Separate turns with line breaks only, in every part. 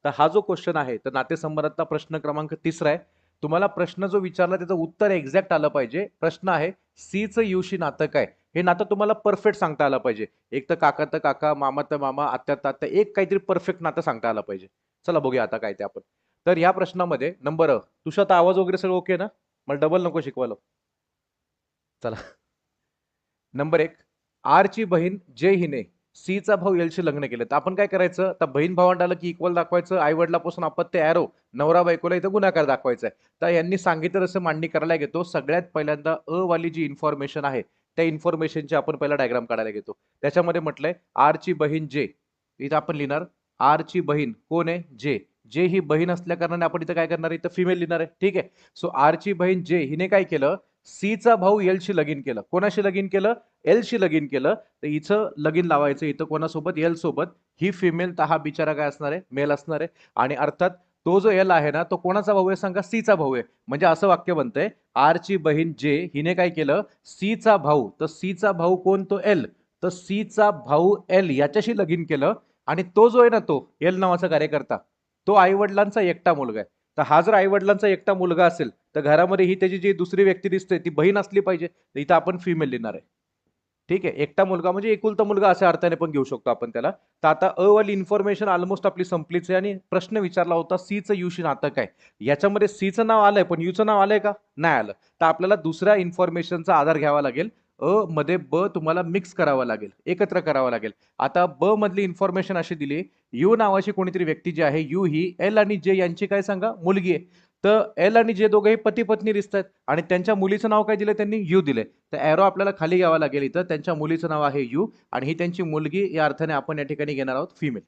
तर हा जो क्वेश्चन आहे तर नातेसंबंधातला प्रश्न क्रमांक 3 आहे. तुम्हाला प्रश्न जो विचारला त्याचं उत्तर एक्झॅक्ट आलं पाहिजे. प्रश्न आहे सीचं युशी नातं काय? हे नातं तुम्हाला परफेक्ट सांगता आलं पाहिजे. एक तर काका तर काका, मामा तर मामा, आत्या तर आत्या, एक काहीतरी परफेक्ट नातं सांगता आलं पाहिजे. चला बघूया आता काय ते आपण. तर या प्रश्नामध्ये नंबर तुझा आता आवाज वगैरे सगळं ओके ना? मला डबल नको शिकवायला. चला. नंबर 1, आरची बहीण जे हिने सीचा भाऊ एलशी लग्न केलं. तर आपण काय करायचं? तर बहीण भावंडाला की इक्वल दाखवायचं, आई वडिलापासून अपत्य एरो, नवरा बायकोला इथं गुणाकार दाखवायचा आहे. तर यांनी सांगितलं तसं मांडणी करायला घेतो. सगळ्यात पहिल्यांदा अ वाली जी इन्फॉर्मेशन आहे, त्या इन्फॉर्मेशनची आपण पहिला डायग्राम काढायला घेतो. त्याच्यामध्ये म्हटलंय आरची बहीण जे. इथं आपण लिहिणार आरची बहीण कोण आहे? जे. जे ही बहीण असल्या कारणाने आपण इथं काय करणार आहे? इथं फिमेल लिहिणार आहे. ठीक आहे. सो आरची बहीण जे हिने काय केलं? सीचा भाऊ एलशी लगीन केलं. कोणाशी लगीन केलं? एलशी लगीन केलं. तर इथं लगीन लावायचं इथं कोणासोबत? एल सोबत. ही फिमेल तर हा बिचारा काय असणार आहे? मेल असणार आहे. आणि अर्थात तो जो एल आहे ना तो कोणाचा भाऊ आहे सांगा? सीचा भाऊ आहे. म्हणजे असं वाक्य बनतंय आरची बहीण जे हिने काय केलं? सीचा भाऊ. तर सीचा भाऊ कोण? तो एल. तर सीचा भाऊ एल याच्याशी लगीन केलं आणि तो जो आहे ना तो एल नावाचा कार्यकर्ता तो आई वडिलांचा एकटा मुलगा आहे. तर हा जर आई वडिलांचा एकटा मुलगा असेल तर घरामध्ये ही त्याची जी दुसरी व्यक्ती दिसते ती बहीण असली पाहिजे. तर इथं आपण फिमेल लिहिणार आहे. ठीक आहे. एकटा मुलगा म्हणजे एकुलता मुलगा अशा अर्थाने पण घेऊ शकतो आपण त्याला. तर आता अ वाली इन्फॉर्मेशन ऑलमोस्ट आपली संपलीच आहे आणि प्रश्न विचारला होता सीचं युशी नातं काय? याच्यामध्ये सीचं नाव आलंय पण यूचं नाव आलंय का? नाही आलं. तर आपल्याला दुसऱ्या इन्फॉर्मेशनचा आधार घ्यावा लागेल. अ मध्ये ब तुम्हाला मिक्स करावं लागेल, एकत्र करावं लागेल. आता ब मधली इन्फॉर्मेशन अशी दिली, यू नावाची कोणीतरी व्यक्ती जी आहे, यू ही एल आणि जे यांची काय सांगा मुलगी आहे. तर एल आणि जे दोघेही पती पत्नी दिसतात आणि त्यांच्या मुलीचं नाव काय दिलं त्यांनी? यू दिले. तर एरो आपल्याला खाली घ्यावा लागेल इथं. त्यांच्या मुलीचं नाव आहे यू आणि ही त्यांची मुलगी या अर्थाने आपण या ठिकाणी घेणार आहोत फिमेल.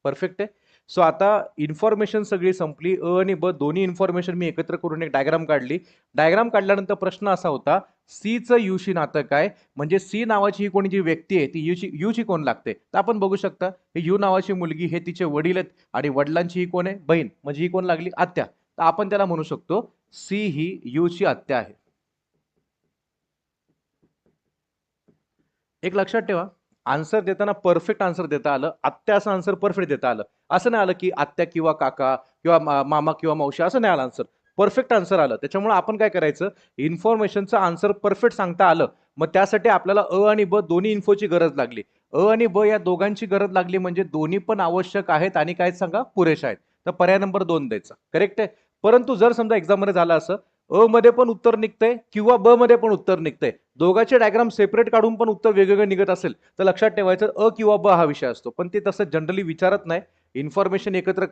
परफेक्ट आहे. सो आता इन्फॉर्मेशन सगळी संपली. अ आणि ब दोन्ही इन्फॉर्मेशन मी एकत्र करून एक डायग्राम काढली. डायग्राम काढल्यानंतर प्रश्न असा होता सीचं यूशी नातं काय? म्हणजे सी नावाची ही कोणी जी व्यक्ती आहे ती यूची कोण लागते? तर आपण बघू शकता ही यू नावाची मुलगी हे तिचे वडील आहेत आणि वडिलांची ही कोण आहे? बहीण. म्हणजे ही कोण लागली? आत्या. तर आपण त्याला म्हणू शकतो सी ही यूची आत्या आहे. एक लक्षात ठेवा आन्सर देताना परफेक्ट आन्सर देता आलं. आत्या असं आन्सर परफेक्ट देता आलं. असं नाही आलं की आत्या किंवा काका किंवा मामा किंवा मावशी असं नाही आलं आन्सर. परफेक्ट आन्सर आलं. त्याच्यामुळे आपण काय करायचं? इन्फॉर्मेशनचं आन्सर परफेक्ट सांगता आलं. मग त्यासाठी आपल्याला अ आणि ब दोन्ही इन्फोची गरज लागली. अ आणि ब या दोघांची गरज लागली म्हणजे दोन्ही पण आवश्यक आहेत आणि काय सांगा पुरेशा आहेत. तर पर्याय नंबर 2 द्यायचा. करेक्ट आहे. परंतु जर समजा एक्झाम मध्ये झालं असं अ मध्ये पण उत्तर निघतंय किंवा ब मध्ये पण उत्तर निघतंय. दोघांचे डायग्राम सेपरेट काढून पण उत्तर वेगवेगळं निघत असेल तर लक्षात ठेवायचं अ किंवा ब हा विषय असतो. पण ते तसं जनरली विचारत नाही. इन्फॉर्मेशन एकत्र